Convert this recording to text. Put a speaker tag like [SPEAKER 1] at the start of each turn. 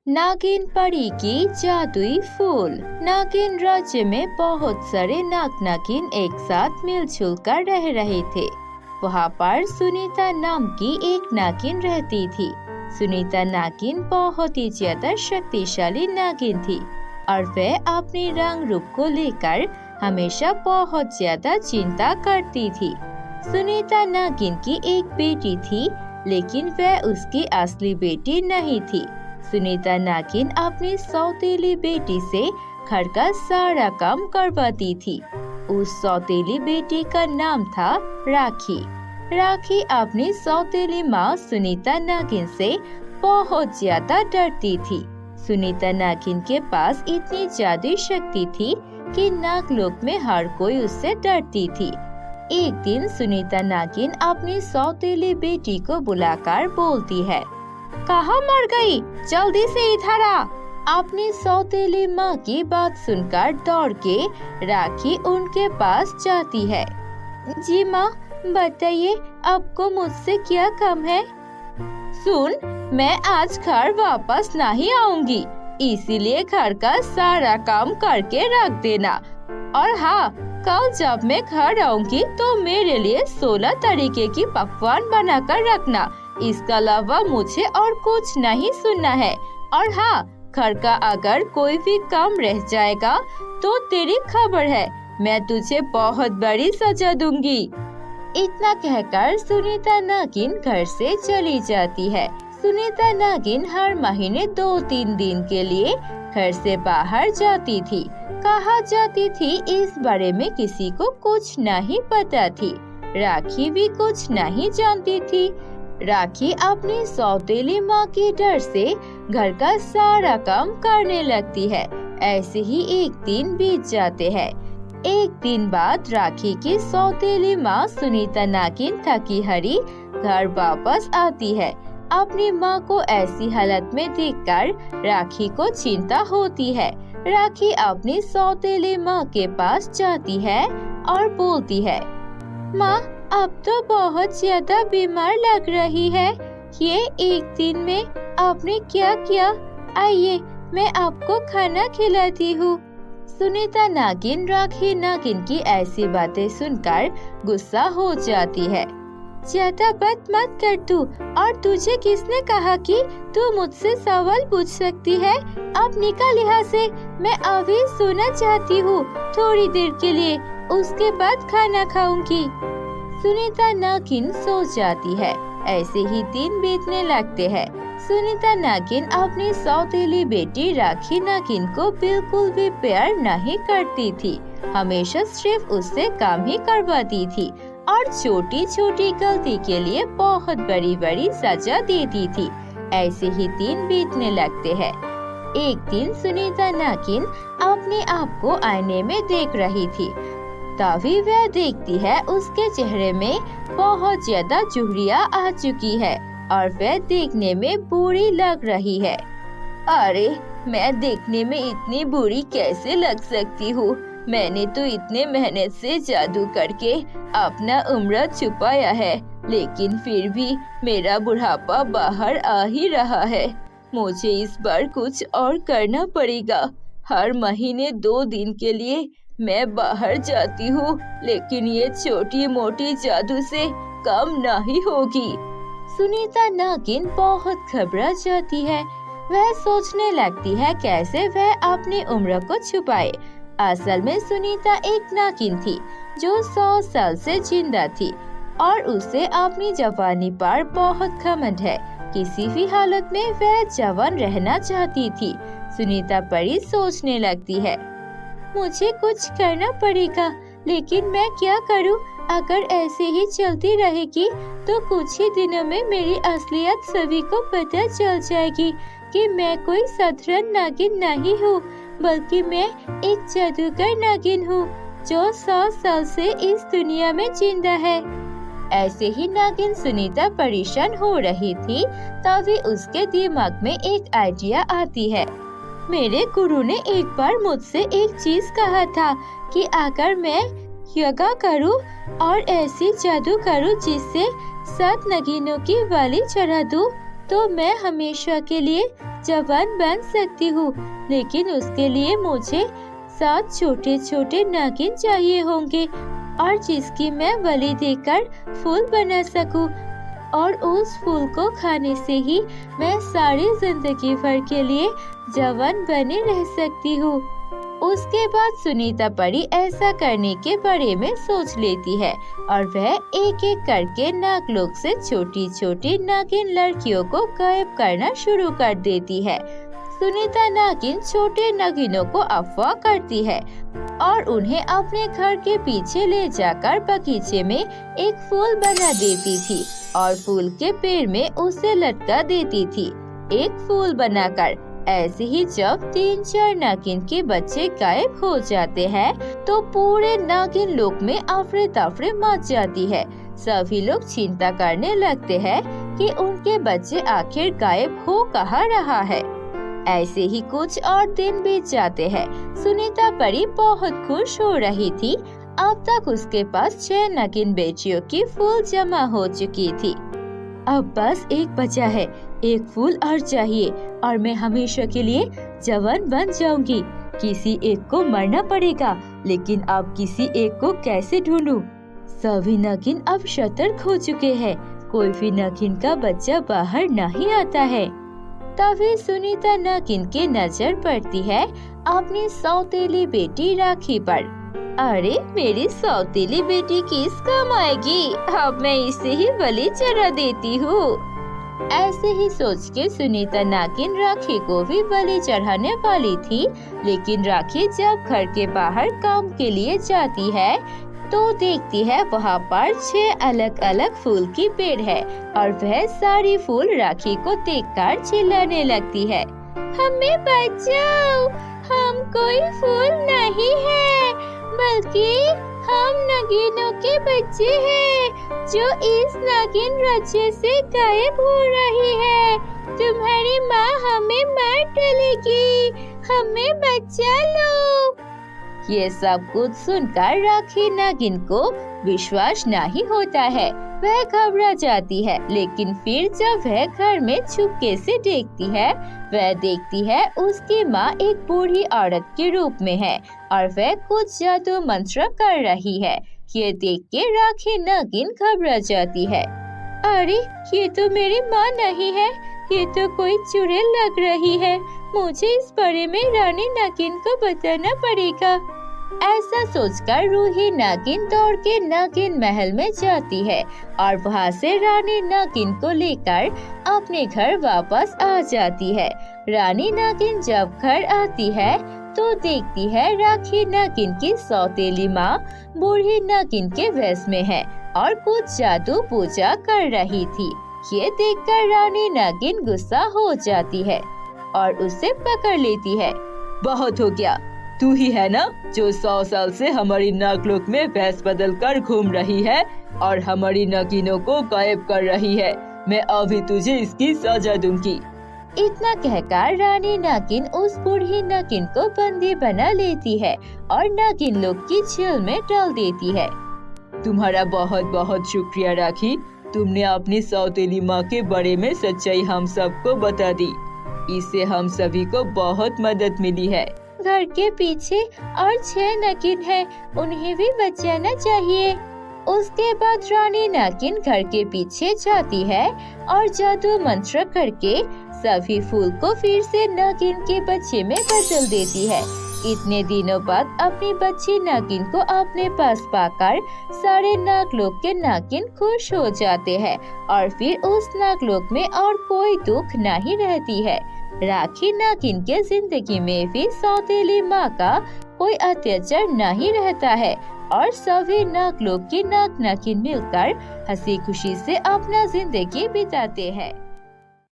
[SPEAKER 1] नागिन परी की जादुई फूल। नागिन राज्य में बहुत सारे नाग नागिन एक साथ मिलजुल कर रह रहे थे। वहाँ पर सुनीता नाम की एक नागिन रहती थी। सुनीता नागिन बहुत ही ज्यादा शक्तिशाली नागिन थी और वह अपने रंग रूप को लेकर हमेशा बहुत ज्यादा चिंता करती थी। सुनीता नागिन की एक बेटी थी, लेकिन वह उसकी असली बेटी नहीं थी। सुनीता नागिन अपनी सौतेली बेटी से घर का सारा काम करवाती थी। उस सौतेली बेटी का नाम था राखी। राखी अपनी सौतेली माँ सुनीता नागिन से बहुत ज्यादा डरती थी। सुनीता नागिन के पास इतनी जादुई शक्ति थी कि नागलोक में हर कोई उससे डरती थी। एक दिन सुनीता नागिन अपनी सौतेली बेटी को बुलाकर बोलती है, कहाँ मर गई? जल्दी से इधर आ। अपनी सौतेली माँ की बात सुनकर दौड़ के राखी उनके पास जाती है। जी माँ, बताइए आपको मुझसे क्या काम है? सुन, मैं आज घर वापस नहीं आऊंगी, इसीलिए घर का सारा काम करके रख देना। और हाँ, कल जब मैं घर आऊंगी तो मेरे लिए 16 तरीके की पकवान बनाकर रखना। इसके अलावा मुझे और कुछ नहीं सुनना है। और हाँ, घर का अगर कोई भी काम रह जाएगा तो तेरी खबर है, मैं तुझे बहुत बड़ी सजा दूंगी। इतना कहकर सुनीता नागिन घर से चली जाती है। सुनीता नागिन हर महीने 2-3 दिन के लिए घर से बाहर जाती थी। कहाँ जाती थी इस बारे में किसी को कुछ नहीं पता थी। राखी भी कुछ नहीं जानती थी। राखी अपनी सौतेली माँ के डर से घर का सारा काम करने लगती है। ऐसे ही एक दिन बीत जाते हैं। एक दिन बाद राखी की सौतेली माँ सुनीता नागिन थकी हारी घर वापस आती है। अपनी माँ को ऐसी हालत में देखकर राखी को चिंता होती है। राखी अपनी सौतेली माँ के पास जाती है और बोलती है, माँ, अब तो बहुत ज्यादा बीमार लग रही है। ये एक दिन में आपने क्या किया? आइए, मैं आपको खाना खिलाती हूँ। सुनीता नागिन राखी नागिन की ऐसी बातें सुनकर गुस्सा हो जाती है। ज्यादा बात मत कर तू। और तुझे किसने कहा कि तू मुझसे सवाल पूछ सकती है? अब निकल यहाँ से। मैं अभी सोना चाहती हूँ, थोड़ी देर के लिए, उसके बाद खाना खाऊंगी। सुनीता नागिन सो जाती है। ऐसे ही दिन बीतने लगते हैं। सुनीता नागिन अपनी सौतेली बेटी राखी नागिन को बिल्कुल भी प्यार नहीं करती थी। हमेशा सिर्फ उससे काम ही करवाती थी और छोटी छोटी गलती के लिए बहुत बड़ी बड़ी सजा देती थी। ऐसे ही दिन बीतने लगते हैं। एक दिन सुनीता नागिन अपने आप को आईने में देख रही थी। तभी वह देखती है उसके चेहरे में बहुत ज्यादा झुर्रियां आ चुकी है और वह देखने में बुरी लग रही है। अरे, मैं देखने में इतनी बुरी कैसे लग सकती हूँ? मैंने तो इतने मेहनत से जादू करके अपना उम्र छुपाया है, लेकिन फिर भी मेरा बुढ़ापा बाहर आ ही रहा है। मुझे इस बार कुछ और करना पड़ेगा। हर महीने 2 दिन के लिए मैं बाहर जाती हूँ, लेकिन ये छोटी मोटी जादू से कम नहीं होगी। सुनीता नागिन बहुत घबरा जाती है। वह सोचने लगती है कैसे वह अपनी उम्र को छुपाए। असल में सुनीता एक नागिन थी जो 100 साल से जिंदा थी और उसे अपनी जवानी पर बहुत घमंड है। किसी भी हालत में वह जवान रहना चाहती थी। सुनीता परी सोचने लगती है, मुझे कुछ करना पड़ेगा, लेकिन मैं क्या करूं? अगर ऐसे ही चलती रहेगी तो कुछ ही दिनों में मेरी असलियत सभी को पता चल जाएगी कि मैं कोई साधारण नागिन नहीं हूँ, बल्कि मैं एक जादूगर नागिन हूँ जो 100 साल से इस दुनिया में जिंदा है। ऐसे ही नागिन सुनीता परेशान हो रही थी। तभी उसके दिमाग में एक आइडिया आती है। मेरे गुरु ने एक बार मुझसे एक चीज कहा था कि अगर मैं योगा करूं और ऐसी जादू करूं जिससे 7 नागिनों की बाली चढ़ा दूं, तो मैं हमेशा के लिए जवान बन सकती हूँ, लेकिन उसके लिए मुझे 7 छोटे छोटे नागिन चाहिए होंगे और जिसकी मैं बलि देकर फूल बना सकूं, और उस फूल को खाने से ही मैं सारी जिंदगी भर के लिए जवान बने रह सकती हूँ। उसके बाद सुनीता परी ऐसा करने के बारे में सोच लेती है और वह एक एक करके नागलोक से छोटी छोटी नागिन लड़कियों को गायब करना शुरू कर देती है। सुनीता नागिन छोटे नागिनों को अगवा करती है और उन्हें अपने घर के पीछे ले जाकर बगीचे में एक फूल बना देती थी और फूल के पेड़ में उसे लटका देती थी, एक फूल बनाकर। ऐसे ही जब 3-4 नागिन के बच्चे गायब हो जाते हैं तो पूरे नागिन लोक में अफरे तफरे मच जाती है। सभी लोग चिंता करने लगते हैं कि उनके बच्चे आखिर गायब हो कहाँ रहा है। ऐसे ही कुछ और दिन बीत जाते हैं। सुनीता परी बहुत खुश हो रही थी। अब तक उसके पास 6 नागिन बेटियों की फूल जमा हो चुकी थी। अब बस एक बचा है, एक फूल और चाहिए और मैं हमेशा के लिए जवान बन जाऊंगी। किसी एक को मरना पड़ेगा, लेकिन अब किसी एक को कैसे ढूंढूं? सभी नागिन अब सतर्क हो चुके हैं, कोई भी नागिन का बच्चा बाहर नहीं आता है। तभी सुनीता नागिन की नजर पड़ती है अपनी सौतेली बेटी राखी पर। अरे मेरी सौतेली बेटी किस काम आएगी, अब मैं इसे ही बलि चढ़ा देती हूँ। ऐसे ही सोच के सुनीता नागिन राखी को भी बलि चढ़ाने वाली थी, लेकिन राखी जब घर के बाहर काम के लिए जाती है तो देखती है वहाँ पर 6 अलग अलग फूल की पेड़ है और वह सारी फूल राखी को देखकर चिल्लाने लगती है, हमें बचाओ, हम कोई फूल नहीं है, बल्कि हम नागिनों के बच्चे हैं जो इस नागिन राज्य से गायब हो रही है। तुम्हारी माँ हमें मार डालेगी, हमें बचा लो। ये सब कुछ सुनकर राखी नागिन को विश्वास नहीं होता है, वह घबरा जाती है। लेकिन फिर जब वह घर में छुपके से देखती है, वह देखती है उसकी माँ एक बूढ़ी औरत के रूप में है और वह कुछ जादू मंत्र कर रही है। ये देख के राखी नागिन घबरा जाती है। अरे ये तो मेरी माँ नहीं है, ये तो कोई चुड़ैल लग रही है। मुझे इस बारे में रानी नागिन को बताना पड़ेगा। ऐसा सोचकर रूही नागिन दौड़ के नागिन महल में जाती है और वहाँ से रानी नागिन को लेकर अपने घर वापस आ जाती है। रानी नागिन जब घर आती है तो देखती है राखी नागिन की सौतेली माँ बूढ़ी नागिन के वेश में है और कुछ जादू पूजा कर रही थी। ये देखकर रानी नागिन गुस्सा हो जाती है और उसे पकड़ लेती है। बहुत हो गया, तू ही है ना जो 100 साल से हमारी नागलोक में वेश बदल कर घूम रही है और हमारी नागिनों को गायब कर रही है। मैं अभी तुझे इसकी सजा दूंगी। इतना कहकर रानी नागिन उस बूढ़ी नागिन को बंदी बना लेती है और नागिन लोग की जेल में डाल देती है। तुम्हारा बहुत बहुत शुक्रिया राखी, तुमने अपनी सौतेली माँ के बारे में सच्चाई हम सबको बता दी। इससे हम सभी को बहुत मदद मिली है। घर के पीछे और 6 नागिन है, उन्हें भी बचाना चाहिए। उसके बाद रानी नागिन घर के पीछे जाती है और जादू मंत्र करके सभी फूल को फिर से नागिन के बच्चे में बदल देती है। इतने दिनों बाद अपनी बच्ची नागिन को अपने पास पाकर सारे नागलोक के नागिन खुश हो जाते हैं और फिर उस नागलोक में और कोई दुख नहीं रहती है। राखी नागिन के जिंदगी में भी सौतेली माँ का कोई अत्याचार नहीं रहता है और सभी नागलोक की नाग नागिन मिलकर हंसी खुशी से अपना जिंदगी बिताते हैं।